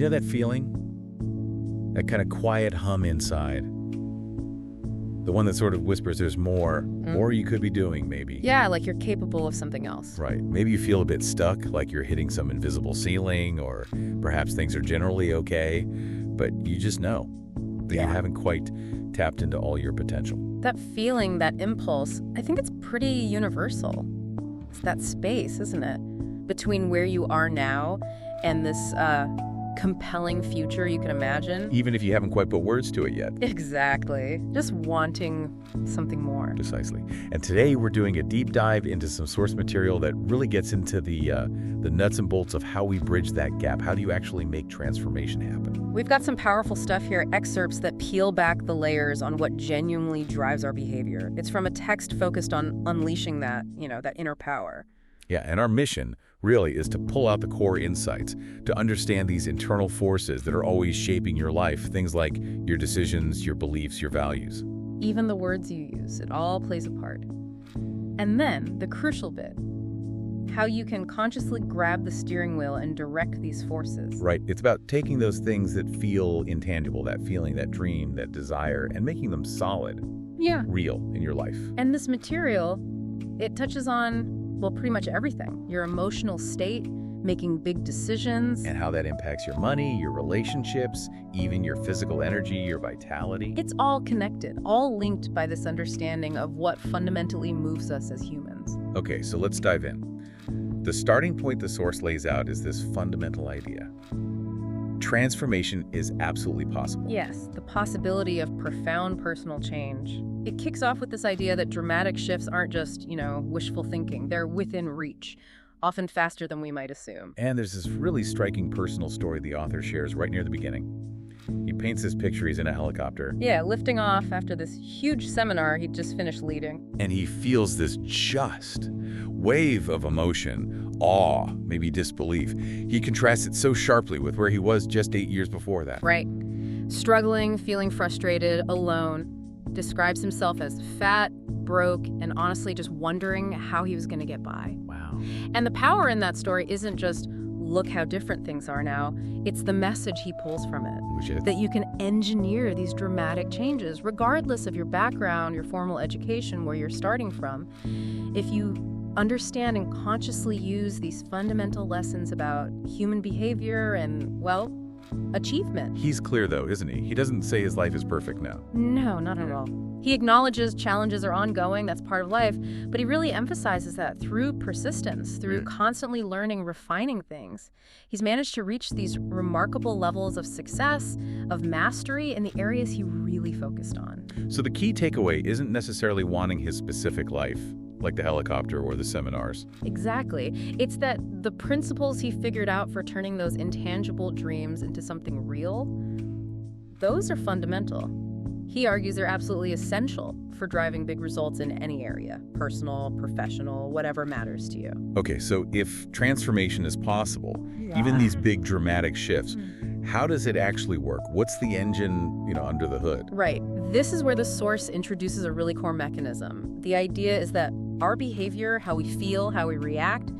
You know that feeling? That kind of quiet hum inside. The one that sort of whispers there's more you could be doing, maybe. Yeah, like you're capable of something else. Right. Maybe you feel a bit stuck, like you're hitting some invisible ceiling, or perhaps things are generally okay, but you just know that you haven't quite tapped into all your potential. That feeling, that impulse, I think it's pretty universal. It's that space, isn't it? Between where you are now and this compelling future you can imagine. Even if you haven't quite put words to it yet. Exactly. Just wanting something more. Precisely. And today we're doing a deep dive into some source material that really gets into the nuts and bolts of how we bridge that gap. How do you actually make transformation happen? We've got some powerful stuff here, excerpts that peel back the layers on what genuinely drives our behavior. It's from a text focused on unleashing that, that inner power. Yeah, and our mission really is to pull out the core insights, to understand these internal forces that are always shaping your life, things like your decisions, your beliefs, your values. Even the words you use, it all plays a part. And then, the crucial bit, how you can consciously grab the steering wheel and direct these forces. Right, it's about taking those things that feel intangible, that feeling, that dream, that desire, and making them solid, real in your life. And this material, it touches on pretty much everything. Your emotional state, making big decisions. And how that impacts your money, your relationships, even your physical energy, your vitality. It's all connected, all linked by this understanding of what fundamentally moves us as humans. Okay, so let's dive in. The starting point the source lays out is this fundamental idea. Transformation is absolutely possible. Yes, the possibility of profound personal change. It kicks off with this idea that dramatic shifts aren't just, wishful thinking. They're within reach, often faster than we might assume. And there's this really striking personal story the author shares right near the beginning. He paints this picture. He's in a helicopter. Yeah, lifting off after this huge seminar he'd just finished leading. And he feels this just wave of emotion, awe, maybe disbelief. He contrasts it so sharply with where he was just 8 years before that. Right. Struggling, feeling frustrated, alone. Describes himself as fat, broke, and honestly just wondering how he was going to get by. Wow. And the power in that story isn't just, look how different things are now. It's the message he pulls from it. Which is? That you can engineer these dramatic changes, regardless of your background, your formal education, where you're starting from. If you understand and consciously use these fundamental lessons about human behavior and, achievement. He's clear, though, isn't he? He doesn't say his life is perfect now. No, not at all. He acknowledges challenges are ongoing, that's part of life, but he really emphasizes that through persistence, through constantly learning, refining things, he's managed to reach these remarkable levels of success, of mastery in the areas he really focused on. So the key takeaway isn't necessarily wanting his specific life, like the helicopter or the seminars. Exactly. It's that the principles he figured out for turning those intangible dreams into something real, those are fundamental. He argues they're absolutely essential for driving big results in any area, personal, professional, whatever matters to you. Okay, so if transformation is possible, even these big dramatic shifts, how does it actually work? What's the engine, under the hood? Right. This is where the source introduces a really core mechanism. The idea is that our behavior, how we feel, how we react,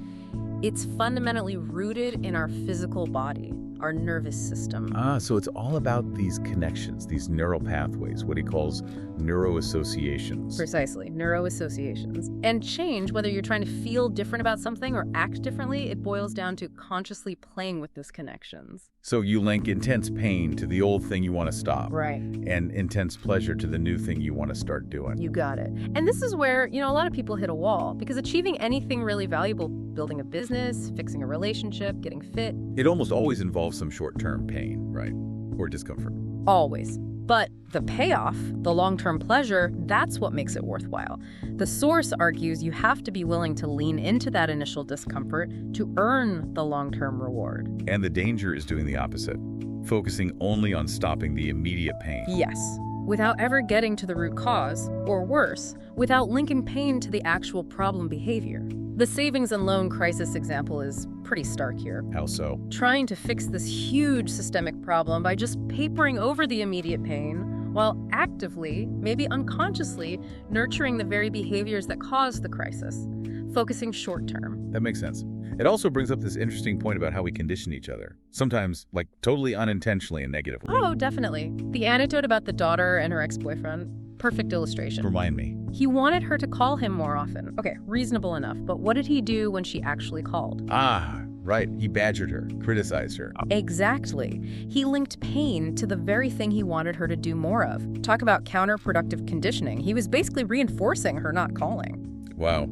it's fundamentally rooted in our physical body, our nervous system. So it's all about these connections, these neural pathways, what he calls neuro-associations. Precisely, neuro-associations. And change, whether you're trying to feel different about something or act differently, it boils down to consciously playing with those connections. So you link intense pain to the old thing you want to stop. Right. And intense pleasure to the new thing you want to start doing. You got it. And this is where, a lot of people hit a wall, because achieving anything really valuable, building a business, fixing a relationship, getting fit, it almost always involves some short-term pain, right? Or discomfort. Always. But the payoff, the long-term pleasure, that's what makes it worthwhile. The source argues you have to be willing to lean into that initial discomfort to earn the long-term reward. And the danger is doing the opposite, focusing only on stopping the immediate pain. Yes, without ever getting to the root cause, or worse, without linking pain to the actual problem behavior. The savings and loan crisis example is pretty stark here. How so? Trying to fix this huge systemic problem by just papering over the immediate pain while actively, maybe unconsciously, nurturing the very behaviors that caused the crisis, focusing short term. That makes sense. It also brings up this interesting point about how we condition each other, sometimes like totally unintentionally and negatively. Oh, definitely. The anecdote about the daughter and her ex-boyfriend, perfect illustration. Remind me. He wanted her to call him more often. Okay, reasonable enough, but what did he do when she actually called? Ah, right. He badgered her, criticized her. Exactly. He linked pain to the very thing he wanted her to do more of. Talk about counterproductive conditioning. He was basically reinforcing her not calling. Wow.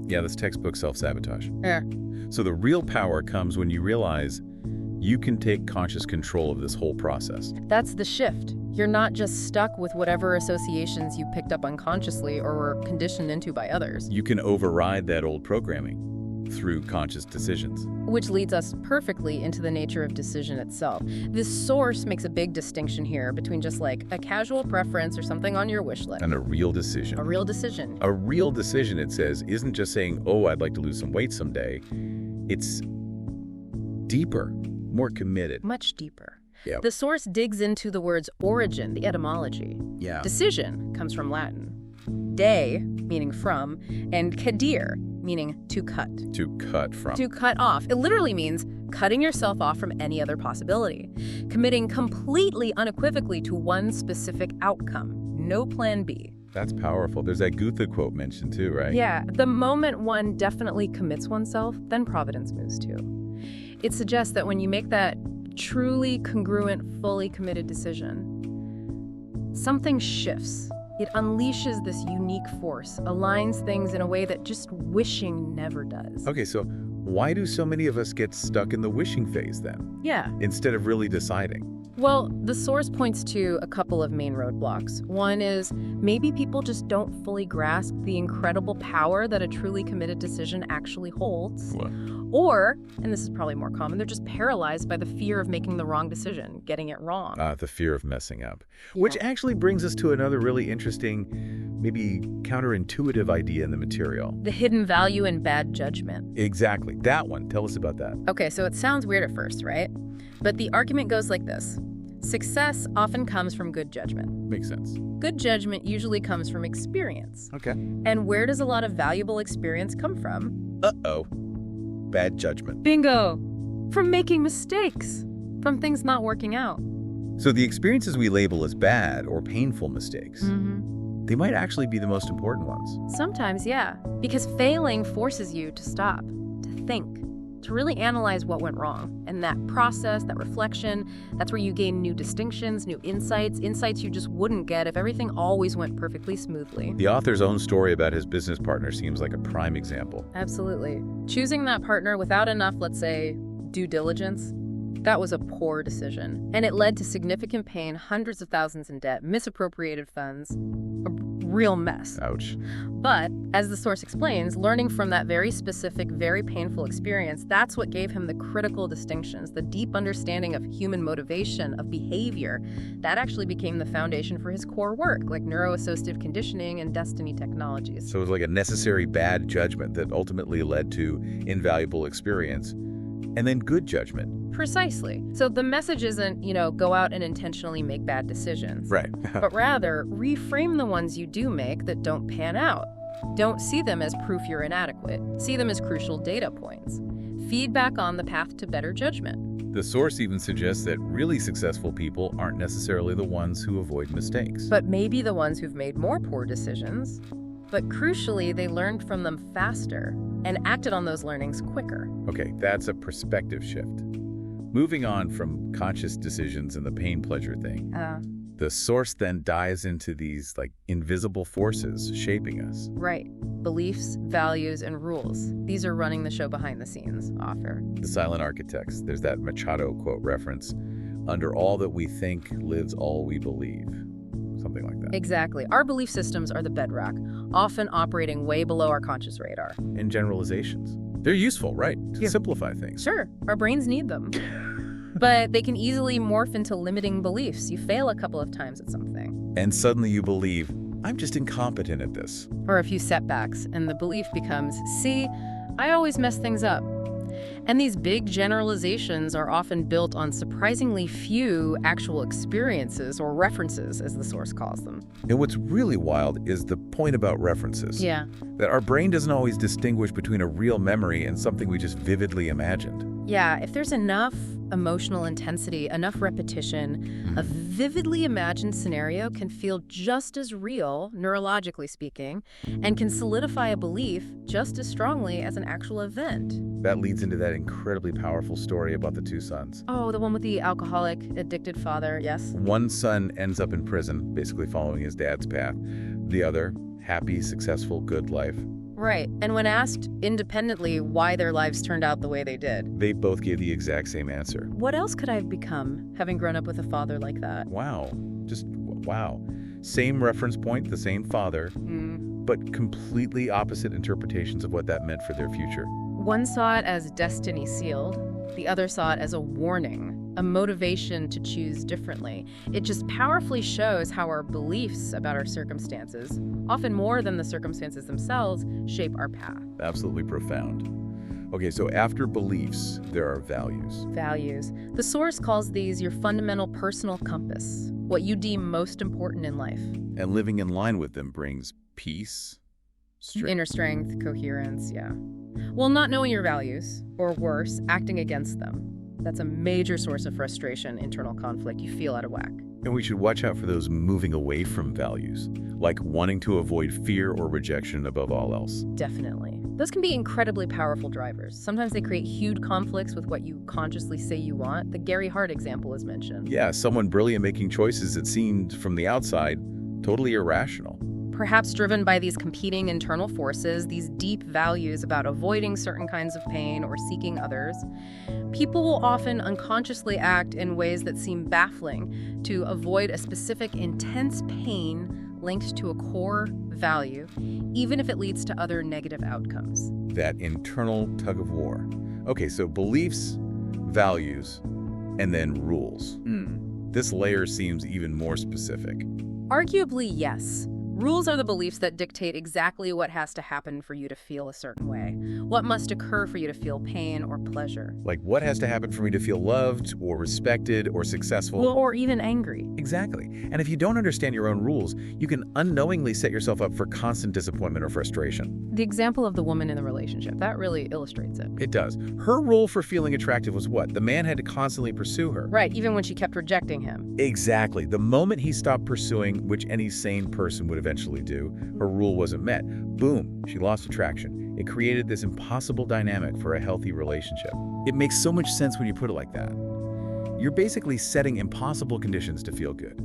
Yeah, this textbook self-sabotage. Yeah. So the real power comes when you realize you can take conscious control of this whole process. That's the shift. You're not just stuck with whatever associations you picked up unconsciously or were conditioned into by others. You can override that old programming through conscious decisions. Which leads us perfectly into the nature of decision itself. This source makes a big distinction here between just like a casual preference or something on your wish list. And a real decision. A real decision. A real decision, it says, isn't just saying, oh, I'd like to lose some weight someday. It's deeper, more committed. Much deeper. Yep. The source digs into the word's origin, the etymology. Yeah. Decision comes from Latin. De, meaning from, and cadir, meaning to cut. To cut from. To cut off. It literally means cutting yourself off from any other possibility. Committing completely unequivocally to one specific outcome. No plan B. That's powerful. There's that Goethe quote mentioned too, right? Yeah. The moment one definitely commits oneself, then providence moves too. It suggests that when you make that truly congruent, fully committed decision, something shifts. It unleashes this unique force, aligns things in a way that just wishing never does. Okay, so why do so many of us get stuck in the wishing phase then? Yeah. Instead of really deciding? Well, the source points to a couple of main roadblocks. One is maybe people just don't fully grasp the incredible power that a truly committed decision actually holds. What? Or, and this is probably more common, they're just paralyzed by the fear of making the wrong decision, getting it wrong. The fear of messing up. Which actually brings us to another really interesting, maybe counterintuitive idea in the material. The hidden value in bad judgment. Exactly. That one. Tell us about that. Okay, so it sounds weird at first, right? But the argument goes like this. Success often comes from good judgment. Makes sense. Good judgment usually comes from experience. Okay. And where does a lot of valuable experience come from? Uh-oh. Bad judgment. Bingo! From making mistakes. From things not working out. So the experiences we label as bad or painful mistakes, they might actually be the most important ones. Sometimes, yeah. Because failing forces you to stop, to think, to really analyze what went wrong. And that process, that reflection, that's where you gain new distinctions, new insights you just wouldn't get if everything always went perfectly smoothly. The author's own story about his business partner seems like a prime example. Absolutely. Choosing that partner without enough, let's say, due diligence, that was a poor decision. And it led to significant pain, hundreds of thousands in debt, misappropriated funds, a real mess. Ouch. But, as the source explains, learning from that very specific, very painful experience, that's what gave him the critical distinctions, the deep understanding of human motivation, of behavior. That actually became the foundation for his core work, like Neuro-Associative Conditioning and Destiny Technologies. So it was like a necessary bad judgment that ultimately led to invaluable experience, and then good judgment. Precisely. So the message isn't, go out and intentionally make bad decisions. Right. But rather, reframe the ones you do make that don't pan out. Don't see them as proof you're inadequate. See them as crucial data points. Feedback on the path to better judgment. The source even suggests that really successful people aren't necessarily the ones who avoid mistakes. But maybe the ones who've made more poor decisions. But crucially, they learned from them faster and acted on those learnings quicker. Okay, that's a perspective shift. Moving on from conscious decisions and the pain-pleasure thing, the source then dives into these, invisible forces shaping us. Right. Beliefs, values, and rules. These are running the show behind the scenes, author. The silent architects. There's that Machado quote reference. Under all that we think lives all we believe. Something like that. Exactly. Our belief systems are the bedrock, often operating way below our conscious radar. And generalizations. They're useful, right? To simplify things. Sure. Our brains need them. But they can easily morph into limiting beliefs. You fail a couple of times at something. And suddenly you believe, I'm just incompetent at this. Or a few setbacks, and the belief becomes, see, I always mess things up. And these big generalizations are often built on surprisingly few actual experiences or references, as the source calls them. And what's really wild is the point about references. Yeah. That our brain doesn't always distinguish between a real memory and something we just vividly imagined. Yeah, if there's enough emotional intensity, enough repetition, a vividly imagined scenario can feel just as real, neurologically speaking, and can solidify a belief just as strongly as an actual event. That leads into that incredibly powerful story about the two sons. Oh, the one with the alcoholic, addicted father, yes? One son ends up in prison, basically following his dad's path. The other, happy, successful, good life. Right, and when asked independently why their lives turned out the way they did, They both gave the exact same answer. what else could I have become, having grown up with a father like that? Wow. Just wow. Same reference point, the same father, but completely opposite interpretations of what that meant for their future. One saw it as destiny sealed, the other saw it as a warning, a motivation to choose differently. It just powerfully shows how our beliefs about our circumstances, often more than the circumstances themselves, shape our path. Absolutely profound. Okay, so after beliefs, there are values. Values. The source calls these your fundamental personal compass, what you deem most important in life. And living in line with them brings peace, Inner strength, coherence, yeah. Well, not knowing your values, or worse, acting against them. That's a major source of frustration, internal conflict. You feel out of whack. And we should watch out for those moving away from values, like wanting to avoid fear or rejection above all else. Definitely. Those can be incredibly powerful drivers. Sometimes they create huge conflicts with what you consciously say you want. The Gary Hart example is mentioned. Yeah, someone brilliant making choices that seemed, from the outside, totally irrational. Perhaps driven by these competing internal forces, these deep values about avoiding certain kinds of pain or seeking others, people will often unconsciously act in ways that seem baffling to avoid a specific intense pain linked to a core value, even if it leads to other negative outcomes. That internal tug of war. Okay, so beliefs, values, and then rules. This layer seems even more specific. Arguably, yes. Rules are the beliefs that dictate exactly what has to happen for you to feel a certain way, what must occur for you to feel pain or pleasure. Like what has to happen for me to feel loved or respected or successful? Or even angry. Exactly. And if you don't understand your own rules, you can unknowingly set yourself up for constant disappointment or frustration. The example of the woman in the relationship, that really illustrates it. It does. Her rule for feeling attractive was what? The man had to constantly pursue her. Right, even when she kept rejecting him. Exactly. The moment he stopped pursuing, which any sane person would eventually do, her rule wasn't met. Boom, she lost attraction. It created this impossible dynamic for a healthy relationship. It makes so much sense when you put it like that. You're basically setting impossible conditions to feel good.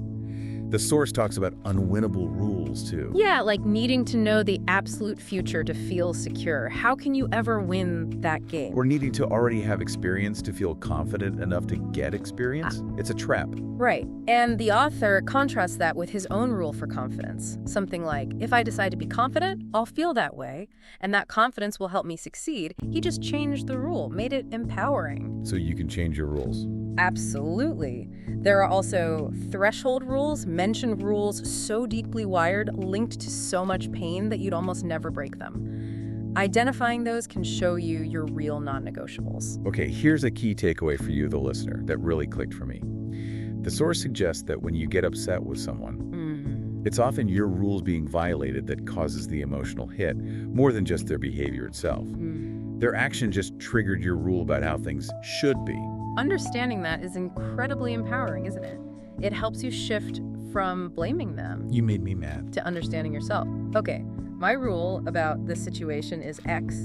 The source talks about unwinnable rules, too. Yeah, like needing to know the absolute future to feel secure. How can you ever win that game? Or needing to already have experience to feel confident enough to get experience. It's a trap. Right. And the author contrasts that with his own rule for confidence. Something like, if I decide to be confident, I'll feel that way, and that confidence will help me succeed. He just changed the rule, made it empowering. So you can change your rules. Absolutely. There are also threshold rules, mentioned rules so deeply wired, linked to so much pain that you'd almost never break them. Identifying those can show you your real non-negotiables. Okay, here's a key takeaway for you, the listener, that really clicked for me. The source suggests that when you get upset with someone, it's often your rules being violated that causes the emotional hit, more than just their behavior itself. Their action just triggered your rule about how things should be. Understanding that is incredibly empowering, isn't it? It helps you shift from blaming them You made me mad. to understanding yourself. Okay, my rule about this situation is X.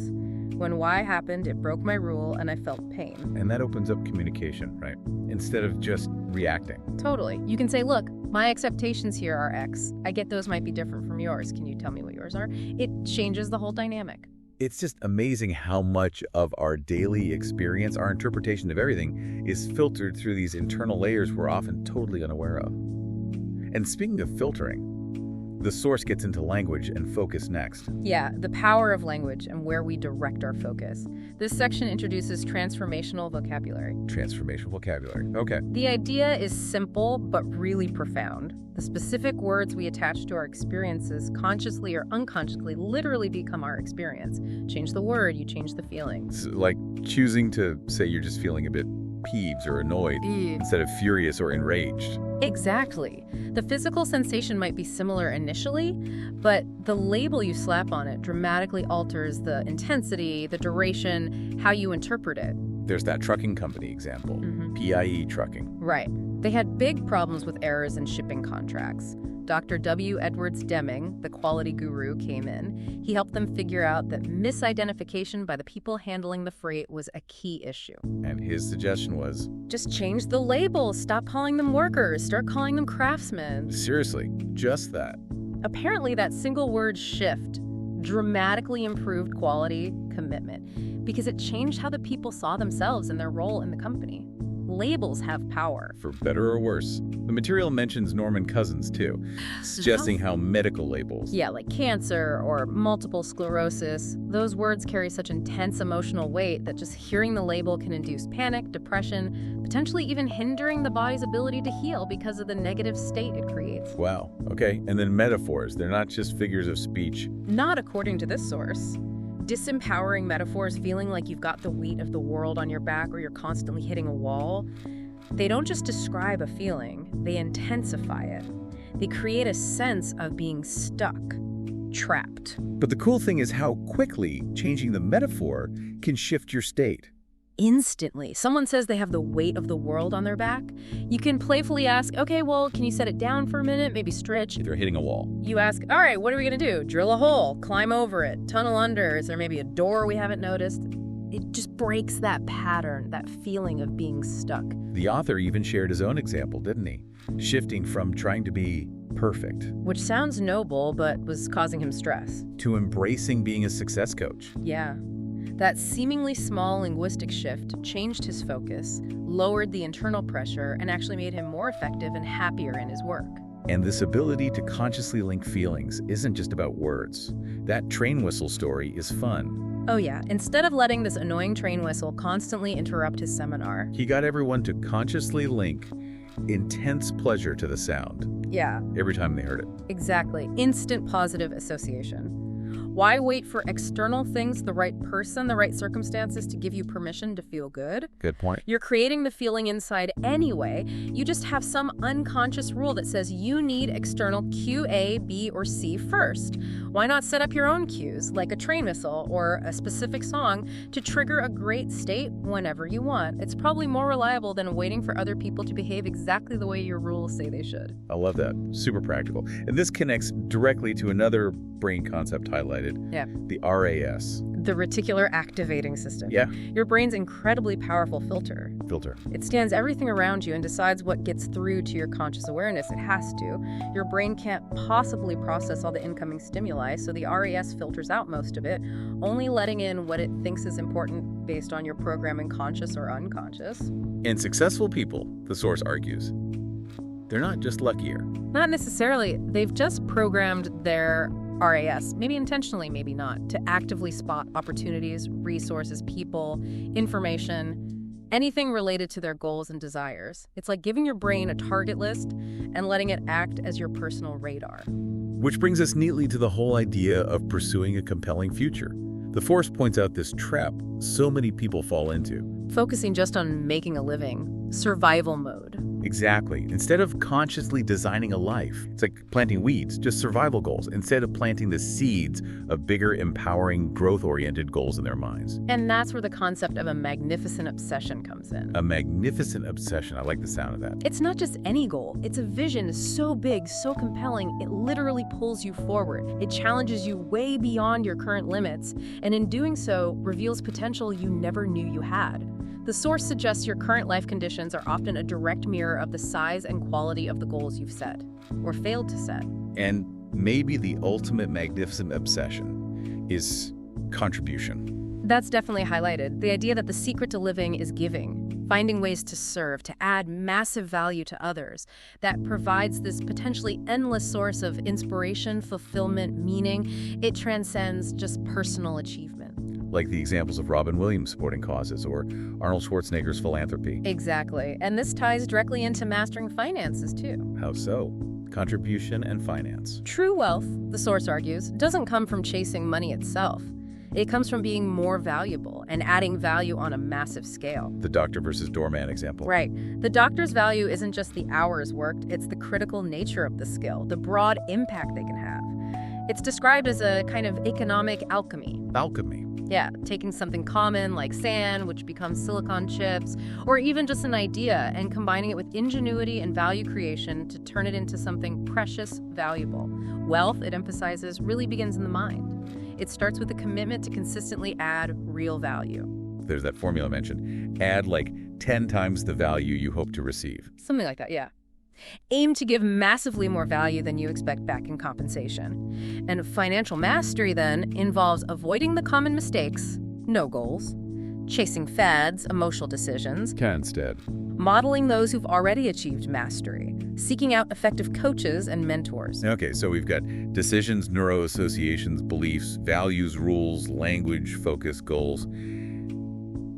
When Y happened, it broke my rule and I felt pain. And that opens up communication, right? Instead of just reacting. Totally. You can say, look, my expectations here are X. I get those might be different from yours. Can you tell me what yours are? It changes the whole dynamic. It's just amazing how much of our daily experience, our interpretation of everything, is filtered through these internal layers we're often totally unaware of. And speaking of filtering, The source gets into language and focus next. Yeah, the power of language and where we direct our focus. This section introduces transformational vocabulary. Transformational vocabulary. Okay. The idea is simple but really profound. The specific words we attach to our experiences, consciously or unconsciously, literally become our experience. Change the word, you change the feeling. It's like choosing to say you're just feeling a bit peeved or annoyed instead of furious or enraged. Exactly. The physical sensation might be similar initially, but the label you slap on it dramatically alters the intensity, the duration, how you interpret it. There's that trucking company example, PIE trucking. Right. They had big problems with errors in shipping contracts. Dr. W. Edwards Deming, the quality guru, came in. He helped them figure out that misidentification by the people handling the freight was a key issue. And his suggestion was, just change the label. Stop calling them workers. Start calling them craftsmen. seriously, just that. Apparently, that single word shift dramatically improved quality commitment because it changed how the people saw themselves and their role in the company. Labels have power. For better or worse. The material mentions Norman Cousins, too, suggesting how medical labels... Yeah, like cancer or multiple sclerosis. Those words carry such intense emotional weight that just hearing the label can induce panic, depression, potentially even hindering the body's ability to heal because of the negative state it creates. Wow. Okay. And then metaphors. They're not just figures of speech. Not according to this source. Disempowering metaphors, feeling like you've got the weight of the world on your back or you're constantly hitting a wall, they don't just describe a feeling, they intensify it. They create a sense of being stuck, trapped. But the cool thing is how quickly changing the metaphor can shift your state. Instantly. Someone says they have the weight of the world on their back. You can playfully ask, okay, well, can you set it down for a minute? Maybe stretch. If they're hitting a wall. You ask, all right, what are we going to do? Drill a hole, climb over it, tunnel under. Is there maybe a door we haven't noticed? It just breaks that pattern, that feeling of being stuck. The author even shared his own example, didn't he? Shifting from trying to be perfect. Which sounds noble, but was causing him stress. To embracing being a success coach. Yeah. That seemingly small linguistic shift changed his focus, lowered the internal pressure, and actually made him more effective and happier in his work. And this ability to consciously link feelings isn't just about words. That train whistle story is fun. Oh yeah, instead of letting this annoying train whistle constantly interrupt his seminar, he got everyone to consciously link intense pleasure to the sound. Yeah. Every time they heard it. Exactly. Instant positive association. Why wait for external things, the right person, the right circumstances to give you permission to feel good? Good point. You're creating the feeling inside anyway. You just have some unconscious rule that says you need external cue A, B, or C first. Why not set up your own cues, like a train whistle or a specific song, to trigger a great state whenever you want? It's probably more reliable than waiting for other people to behave exactly the way your rules say they should. I love that. Super practical. And this connects directly to another brain concept highlighted. Yeah. The RAS. The reticular activating system. Yeah. Your brain's incredibly powerful filter. It scans everything around you and decides what gets through to your conscious awareness. It has to. Your brain can't possibly process all the incoming stimuli, so the RAS filters out most of it, only letting in what it thinks is important based on your programming, conscious or unconscious. And successful people, the source argues, they're not just luckier. Not necessarily. They've just programmed their RAS, maybe intentionally, maybe not, to actively spot opportunities, resources, people, information, anything related to their goals and desires. It's like giving your brain a target list and letting it act as your personal radar. Which brings us neatly to the whole idea of pursuing a compelling future. The Force points out this trap so many people fall into. Focusing just on making a living, survival mode. Exactly. Instead of consciously designing a life, it's like planting weeds, just survival goals, instead of planting the seeds of bigger, empowering, growth-oriented goals in their minds. And that's where the concept of a magnificent obsession comes in. A magnificent obsession. I like the sound of that. It's not just any goal. It's a vision so big, so compelling, it literally pulls you forward. It challenges you way beyond your current limits, and in doing so, reveals potential you never knew you had. The source suggests your current life conditions are often a direct mirror of the size and quality of the goals you've set, or failed to set. And maybe the ultimate magnificent obsession is contribution. That's definitely highlighted. The idea that the secret to living is giving. finding ways to serve, to add massive value to others, that provides this potentially endless source of inspiration, fulfillment, meaning. It transcends just personal achievement. Like the examples of Robin Williams supporting causes or Arnold Schwarzenegger's philanthropy. Exactly. And this ties directly into mastering finances, too. How so? Contribution and finance. True wealth, the source argues, doesn't come from chasing money itself. It comes from being more valuable and adding value on a massive scale. The doctor versus doorman example. Right. The doctor's value isn't just the hours worked, it's the critical nature of the skill, the broad impact they can have. It's described as a kind of economic alchemy. Alchemy. Yeah, taking something common like sand, which becomes silicon chips, or even just an idea, and combining it with ingenuity and value creation to turn it into something precious, valuable. Wealth, it emphasizes, really begins in the mind. It starts with a commitment to consistently add real value. There's that formula mentioned. Add like 10 times the value you hope to receive. Something like that, yeah. Aim to give massively more value than you expect back in compensation. And financial mastery, then, involves avoiding the common mistakes, no goals, chasing fads, emotional decisions, Can instead. modeling those who've already achieved mastery, seeking out effective coaches and mentors. Okay, so we've got decisions, neuro-associations, beliefs, values, rules, language, focus, goals.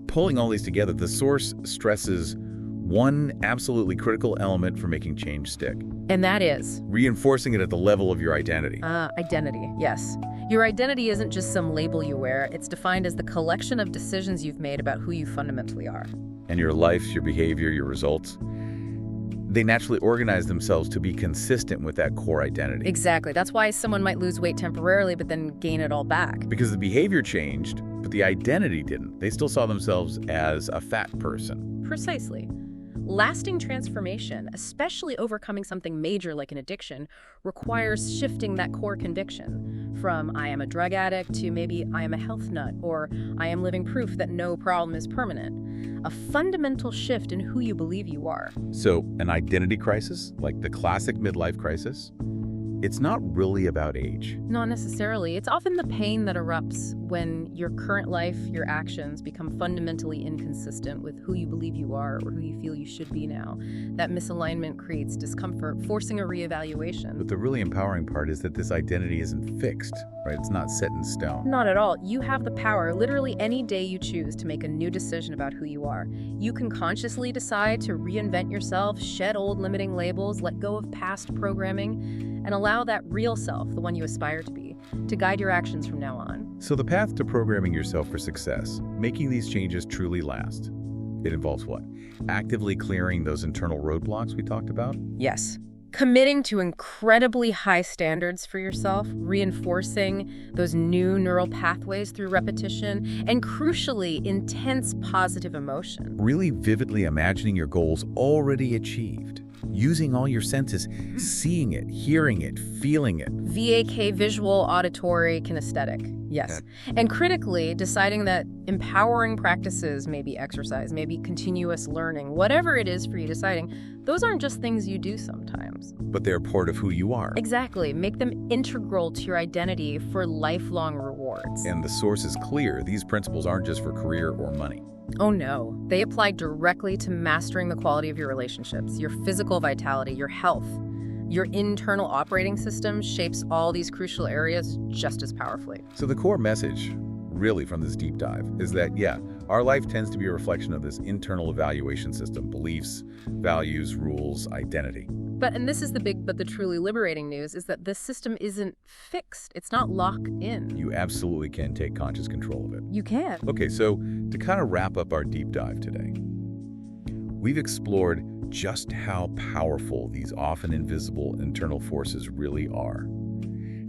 Pulling all these together, the source stresses one absolutely critical element for making change stick. And that is? Reinforcing it at the level of your identity. Identity, yes. Your identity isn't just some label you wear. It's defined as the collection of decisions you've made about who you fundamentally are. And your life, your behavior, your results, they naturally organize themselves to be consistent with that core identity. Exactly. That's why someone might lose weight temporarily but then gain it all back. Because the behavior changed, but the identity didn't. They still saw themselves as a fat person. Precisely. Lasting transformation, especially overcoming something major like an addiction, requires shifting that core conviction from I am a drug addict to maybe I am a health nut or I am living proof that no problem is permanent. A fundamental shift in who you believe you are. So an identity crisis, like the classic midlife crisis, it's not really about age. Not necessarily. It's often the pain that erupts when your current life, your actions become fundamentally inconsistent with who you believe you are or who you feel you should be now. That misalignment creates discomfort, forcing a reevaluation. But the really empowering part is that this identity isn't fixed, right? It's not set in stone. Not at all. You have the power, literally any day you choose, to make a new decision about who you are. You can consciously decide to reinvent yourself, shed old limiting labels, let go of past programming, and allow that real self, the one you aspire to be, to guide your actions from now on. So the path to programming yourself for success, making these changes truly last, it involves what? Actively clearing those internal roadblocks we talked about? Yes. Committing to incredibly high standards for yourself, reinforcing those new neural pathways through repetition, and crucially, intense positive emotion. Really vividly imagining your goals already achieved. Using all your senses, seeing it, hearing it, feeling it. VAK, visual, auditory, kinesthetic. Yes. And critically, deciding that empowering practices, maybe exercise, maybe continuous learning, whatever it is for you deciding, those aren't just things you do sometimes. But they're part of who you are. Exactly. Make them integral to your identity for lifelong rewards. And the source is clear. These principles aren't just for career or money. Oh no, they apply directly to mastering the quality of your relationships, your physical vitality, your health. Your internal operating system shapes all these crucial areas just as powerfully. So the core message, really, from this deep dive is that, yeah, our life tends to be a reflection of this internal evaluation system, beliefs, values, rules, identity. And this is the big but the truly liberating news, is that this system isn't fixed. It's not locked in. You absolutely can take conscious control of it. You can. Okay, so to kind of wrap up our deep dive today, we've explored just how powerful these often invisible internal forces really are.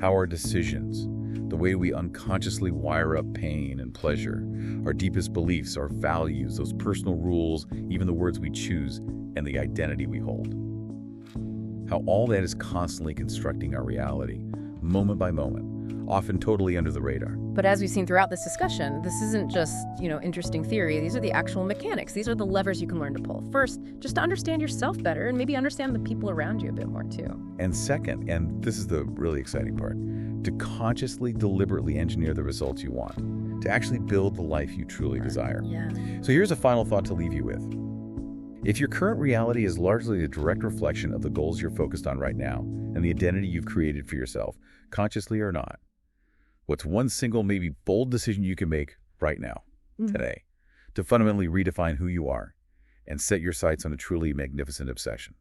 How our decisions, the way we unconsciously wire up pain and pleasure, our deepest beliefs, our values, those personal rules, even the words we choose, and the identity we hold. How all that is constantly constructing our reality, moment by moment, often totally under the radar. But as we've seen throughout this discussion, this isn't just, interesting theory. These are the actual mechanics. These are the levers you can learn to pull. First, just to understand yourself better and maybe understand the people around you a bit more too. And second, and this is the really exciting part, to consciously, deliberately engineer the results you want, to actually build the life you truly desire. Yeah. So here's a final thought to leave you with. If your current reality is largely a direct reflection of the goals you're focused on right now and the identity you've created for yourself, consciously or not, what's one single, maybe bold decision you can make right now, today, to fundamentally redefine who you are and set your sights on a truly magnificent obsession?